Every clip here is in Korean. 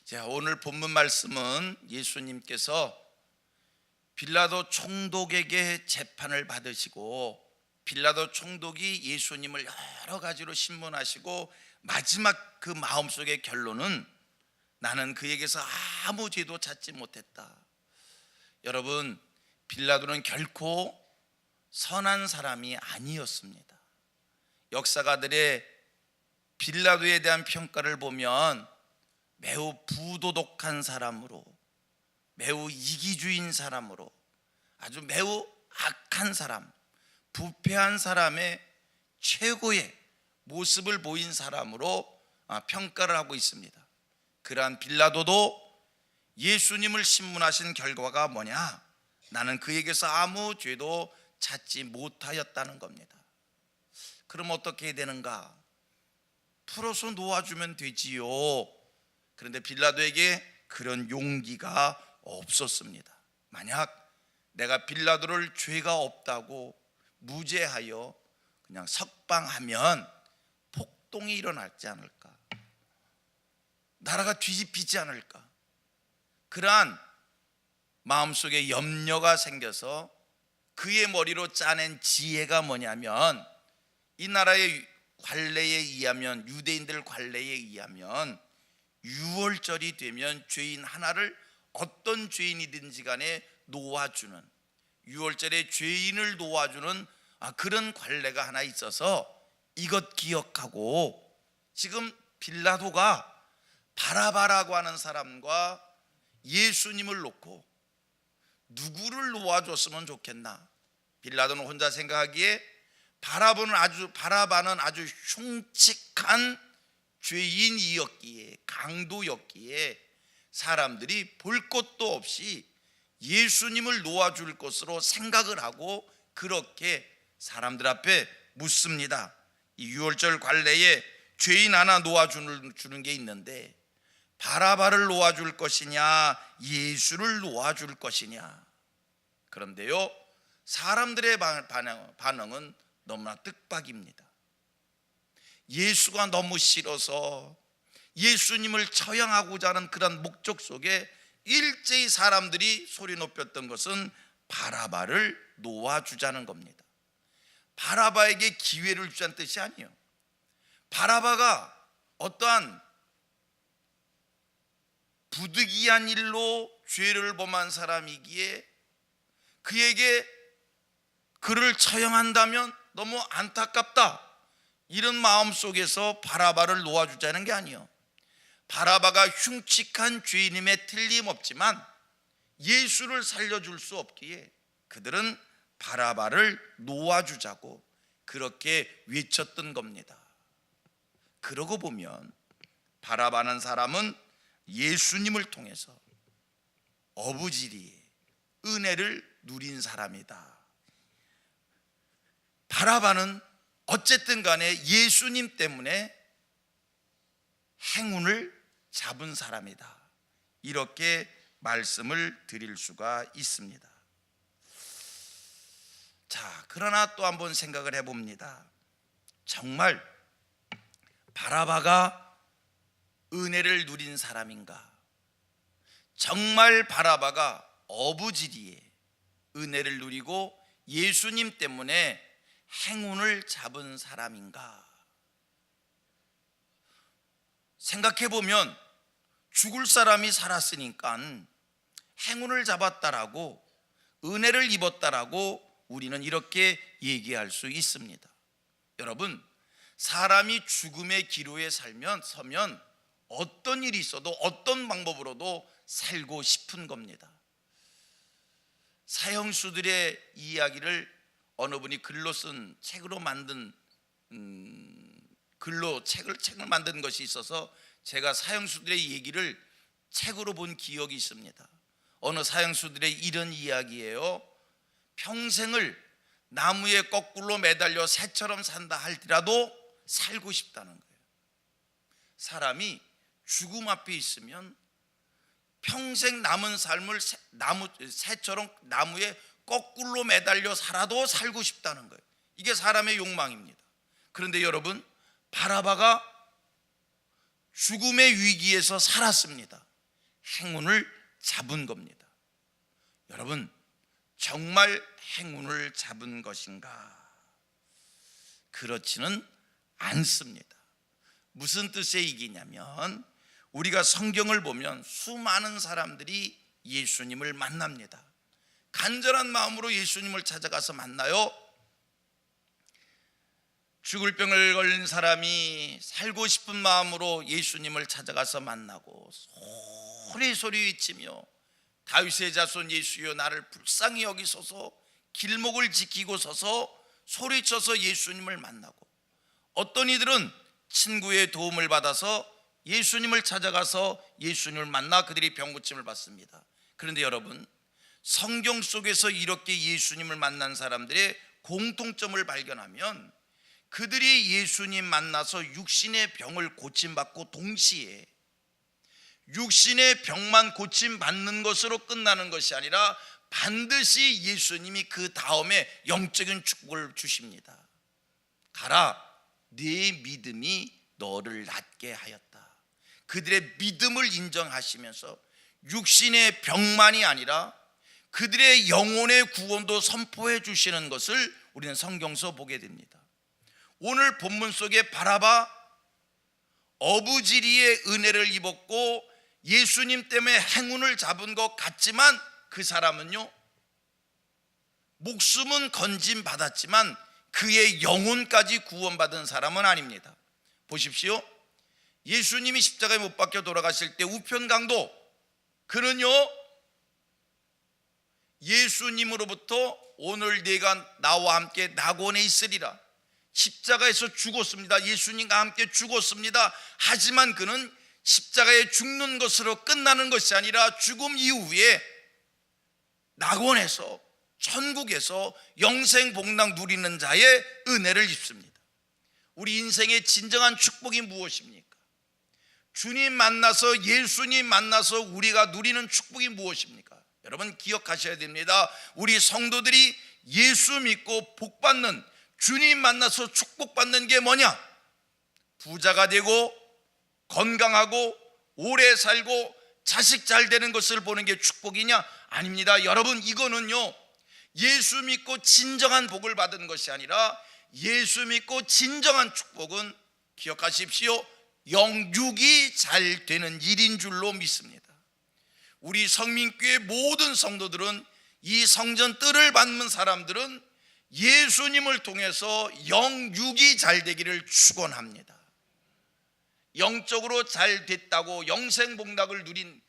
자, 오늘 본문 말씀은 예수님께서 빌라도 총독에게 재판을 받으시고 빌라도 총독이 예수님을 여러 가지로 신문하시고 마지막 그 마음속의 결론은 나는 그에게서 아무 죄도 찾지 못했다. 여러분, 빌라도는 결코 선한 사람이 아니었습니다. 역사가들의 빌라도에 대한 평가를 보면 매우 부도덕한 사람으로, 매우 이기주의인 사람으로, 아주 매우 악한 사람, 부패한 사람의 최고의 모습을 보인 사람으로 평가를 하고 있습니다. 그러한 빌라도도 예수님을 신문하신 결과가 뭐냐? 나는 그에게서 아무 죄도 찾지 못하였다는 겁니다. 그럼 어떻게 해야 되는가? 풀어서 놓아주면 되지요. 그런데 빌라도에게 그런 용기가 없었습니다. 만약 내가 빌라도를 죄가 없다고 무죄하여 그냥 석방하면 폭동이 일어나지 않을까? 나라가 뒤집히지 않을까? 그러한 마음속에 염려가 생겨서 그의 머리로 짜낸 지혜가 뭐냐면, 이 나라의 관례에 의하면, 유대인들 관례에 의하면 6월절이 되면 죄인 하나를 어떤 죄인이든지 간에 놓아주는, 6월절에 죄인을 놓아주는 그런 관례가 하나 있어서 이것 기억하고, 지금 빌라도가 바라바라고 하는 사람과 예수님을 놓고 누구를 놓아줬으면 좋겠나? 빌라도는 혼자 생각하기에 바라바는 아주 흉측한 죄인이었기에, 강도였기에 사람들이 볼 것도 없이 예수님을 놓아줄 것으로 생각을 하고 그렇게 사람들 앞에 묻습니다. 이 유월절 관례에 죄인 하나 놓아주는 게 있는데, 바라바를 놓아줄 것이냐, 예수를 놓아줄 것이냐. 그런데요, 사람들의 반응은 너무나 뜻밖입니다. 예수가 너무 싫어서 예수님을 처형하고자 하는 그런 목적 속에 일제히 사람들이 소리 높였던 것은 바라바를 놓아주자는 겁니다. 바라바에게 기회를 주자는 뜻이 아니에요. 바라바가 어떠한 부득이한 일로 죄를 범한 사람이기에 그에게 그를 처형한다면 너무 안타깝다, 이런 마음 속에서 바라바를 놓아주자는 게 아니에요. 바라바가 흉측한 죄인임에 틀림없지만 예수를 살려줄 수 없기에 그들은 바라바를 놓아주자고 그렇게 외쳤던 겁니다. 그러고 보면 바라바는 사람은 예수님을 통해서 어부지리에 은혜를 누린 사람이다. 바라바는 어쨌든 간에 예수님 때문에 행운을 잡은 사람이다. 이렇게 말씀을 드릴 수가 있습니다. 자, 그러나 또 한번 생각을 해봅니다. 정말 바라바가 은혜를 누린 사람인가? 정말 바라바가 어부지리에 은혜를 누리고 예수님 때문에 행운을 잡은 사람인가? 생각해보면 죽을 사람이 살았으니까 행운을 잡았다라고, 은혜를 입었다라고 우리는 이렇게 얘기할 수 있습니다. 여러분, 사람이 죽음의 기로에 서면 어떤 일이 있어도 어떤 방법으로도 살고 싶은 겁니다. 사형수들의 이야기를 어느 분이 글로 쓴 책으로 만든 책을 만든 것이 있어서 제가 사형수들의 얘기를 책으로 본 기억이 있습니다. 어느 사형수들의 이런 이야기예요. 평생을 나무에 거꾸로 매달려 새처럼 산다 할지라도 살고 싶다는 거예요. 사람이 죽음 앞에 있으면 평생 남은 삶을 새처럼 나무에 거꾸로 매달려 살아도 살고 싶다는 거예요. 이게 사람의 욕망입니다. 그런데 여러분, 바라바가 죽음의 위기에서 살았습니다. 행운을 잡은 겁니다. 여러분, 정말 행운을 잡은 것인가? 그렇지는 않습니다. 무슨 뜻의 얘기냐면, 우리가 성경을 보면 수많은 사람들이 예수님을 만납니다. 간절한 마음으로 예수님을 찾아가서 만나요. 죽을 병을 걸린 사람이 살고 싶은 마음으로 예수님을 찾아가서 만나고 소리 외치며 다윗의 자손 예수여 나를 불쌍히 여기소서, 길목을 지키고 서서 소리쳐서 예수님을 만나고, 어떤 이들은 친구의 도움을 받아서 예수님을 찾아가서 예수님을 만나 그들이 병고침을 받습니다. 그런데 여러분, 성경 속에서 이렇게 예수님을 만난 사람들의 공통점을 발견하면, 그들이 예수님 만나서 육신의 병을 고침받고 동시에 육신의 병만 고침받는 것으로 끝나는 것이 아니라 반드시 예수님이 그 다음에 영적인 축복을 주십니다. 가라, 네 믿음이 너를 낫게 하였다. 그들의 믿음을 인정하시면서 육신의 병만이 아니라 그들의 영혼의 구원도 선포해 주시는 것을 우리는 성경서 보게 됩니다. 오늘 본문 속에 바라바, 어부지리의 은혜를 입었고 예수님 때문에 행운을 잡은 것 같지만, 그 사람은요, 목숨은 건진 받았지만 그의 영혼까지 구원받은 사람은 아닙니다. 보십시오. 예수님이 십자가에 못 박혀 돌아가실 때 우편강도, 그는요 예수님으로부터 오늘 네가 나와 함께 낙원에 있으리라, 십자가에서 죽었습니다. 예수님과 함께 죽었습니다. 하지만 그는 십자가에 죽는 것으로 끝나는 것이 아니라 죽음 이후에 낙원에서, 천국에서 영생 복락 누리는 자의 은혜를 입습니다. 우리 인생의 진정한 축복이 무엇입니까? 주님 만나서, 예수님 만나서 우리가 누리는 축복이 무엇입니까? 여러분 기억하셔야 됩니다. 우리 성도들이 예수 믿고 복받는, 주님 만나서 축복받는 게 뭐냐? 부자가 되고 건강하고 오래 살고 자식 잘 되는 것을 보는 게 축복이냐? 아닙니다. 여러분, 이거는요 예수 믿고 진정한 복을 받은 것이 아니라, 예수 믿고 진정한 축복은 기억하십시오, 영육이 잘 되는 일인 줄로 믿습니다. 우리 성민교회 모든 성도들은, 이 성전 뜰을 받는 사람들은 예수님을 통해서 영육이 잘 되기를 축원합니다. 영적으로 잘 됐다고 영생 복락을 누린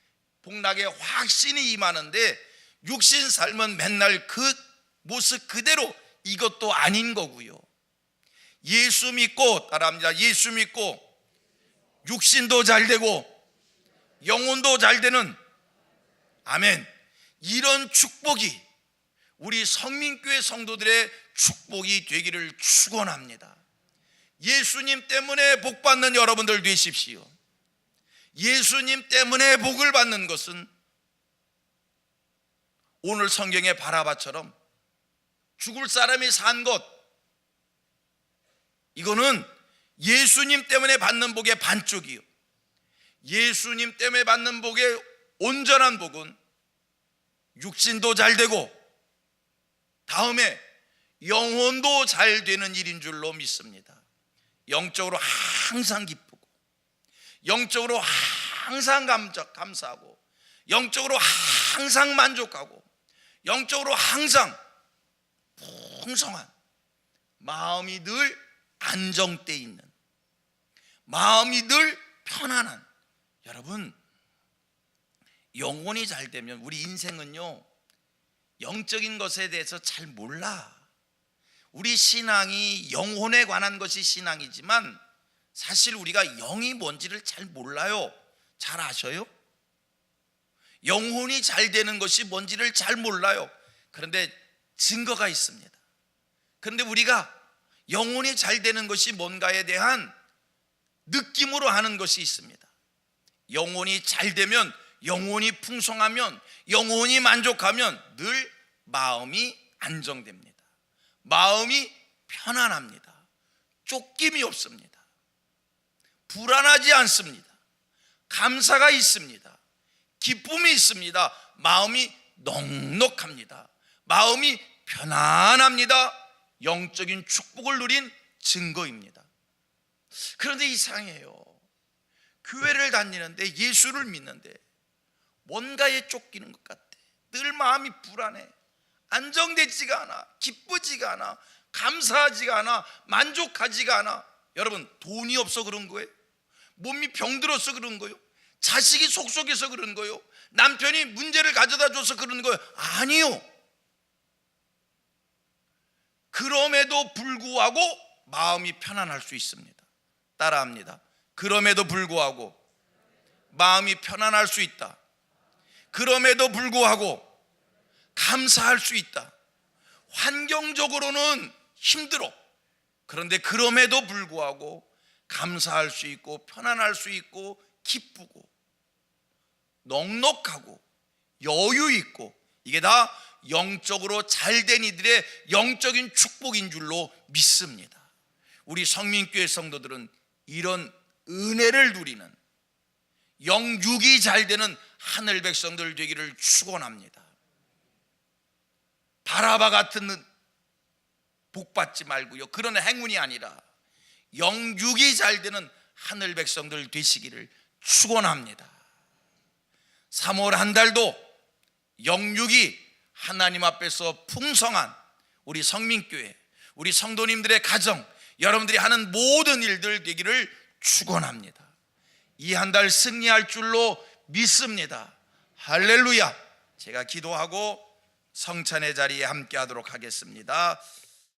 복락의 확신이 임하는데, 육신 삶은 맨날 그 모습 그대로, 이것도 아닌 거고요. 예수 믿고, 따라합니다, 예수 믿고 육신도 잘 되고 영혼도 잘 되는, 아멘, 이런 축복이 우리 성민교회 성도들의 축복이 되기를 축원합니다. 예수님 때문에 복받는 여러분들 되십시오. 예수님 때문에 복을 받는 것은 오늘 성경의 바라바처럼 죽을 사람이 산 것, 이거는 예수님 때문에 받는 복의 반쪽이요, 예수님 때문에 받는 복의 온전한 복은 육신도 잘 되고 다음에 영혼도 잘 되는 일인 줄로 믿습니다. 영적으로 항상 기쁘고, 영적으로 항상 감사하고, 영적으로 항상 만족하고, 영적으로 항상 풍성한, 마음이 늘 안정돼 있는, 마음이 늘 편안한, 여러분 영혼이 잘 되면, 우리 인생은요 영적인 것에 대해서 잘 몰라. 우리 신앙이 영혼에 관한 것이 신앙이지만 사실 우리가 영이 뭔지를 잘 몰라요. 잘 아셔요? 영혼이 잘 되는 것이 뭔지를 잘 몰라요. 그런데 증거가 있습니다. 그런데 우리가 영혼이 잘 되는 것이 뭔가에 대한 느낌으로 하는 것이 있습니다. 영혼이 잘 되면, 영혼이 풍성하면, 영혼이 만족하면 늘 마음이 안정됩니다. 마음이 편안합니다. 쫓김이 없습니다. 불안하지 않습니다. 감사가 있습니다. 기쁨이 있습니다. 마음이 넉넉합니다. 마음이 편안합니다. 영적인 축복을 누린 증거입니다. 그런데 이상해요. 교회를 다니는데, 예수를 믿는데 뭔가에 쫓기는 것 같아. 늘 마음이 불안해. 안정되지가 않아. 기쁘지가 않아. 감사하지가 않아. 만족하지가 않아. 여러분, 돈이 없어 그런 거예요? 몸이 병들어서 그런 거예요? 자식이 속속해서 그런 거예요? 남편이 문제를 가져다 줘서 그런 거예요? 아니요. 그럼에도 불구하고 마음이 편안할 수 있습니다. 따라합니다. 그럼에도 불구하고 마음이 편안할 수 있다. 그럼에도 불구하고 감사할 수 있다. 환경적으로는 힘들어. 그런데 그럼에도 불구하고 감사할 수 있고 편안할 수 있고 기쁘고 넉넉하고 여유 있고, 이게 다 영적으로 잘된 이들의 영적인 축복인 줄로 믿습니다. 우리 성민교회 성도들은 이런 은혜를 누리는 영육이 잘되는 하늘 백성들 되기를 축원합니다. 바라바 같은 복 받지 말고요, 그런 행운이 아니라 영육이 잘되는 하늘 백성들 되시기를 축원합니다. 3월 한 달도 영육이 하나님 앞에서 풍성한 우리 성민교회, 우리 성도님들의 가정, 여러분들이 하는 모든 일들 되기를 축원합니다. 이 한 달 승리할 줄로 믿습니다. 할렐루야. 제가 기도하고 성찬의 자리에 함께 하도록 하겠습니다.